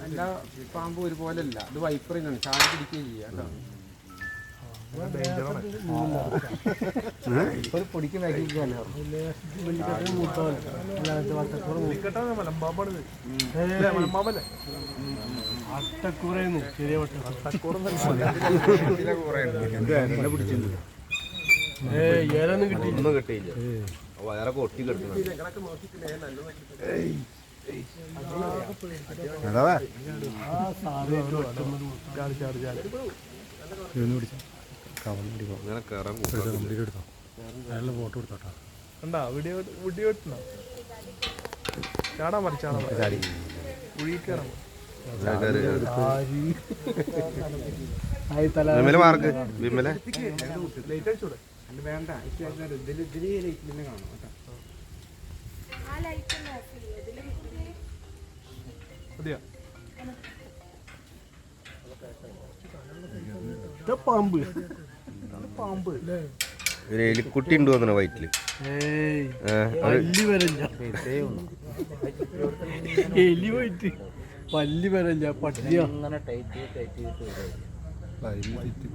എല്ലാ പാമ്പും ഒരുപോലെ അല്ല. ഇത് വൈപ്പറിനാണ്, ചാടി പിടിക്കുകയും ചെയ്യുക. പൊടിക്ക് ഒന്നും കിട്ടിയില്ല. വയറെ കൊട്ടി കിടക്കുന്നു. ഫോട്ടോ എടുത്തോട്ടാ കണ്ടാ വീഡിയോ എടുത്തോ. ചാടാൻ മതി, ചാടാൻ മതി. ഉഴിക്കാറാൻ മാർക്ക് വിമലെ ലൈറ്റ് അടിച്ചൂടെ? വേണ്ട, ഇതിൽ കാണും കേട്ടോ. മതിയോ? പാമ്പ് പാമ്പ് ഒരു എലിക്കുട്ടി ഉണ്ട് തോന്നണ വയറ്റില്. എലി പോയിട്ട് പല്ലി വരല്ല പട്ടിയ.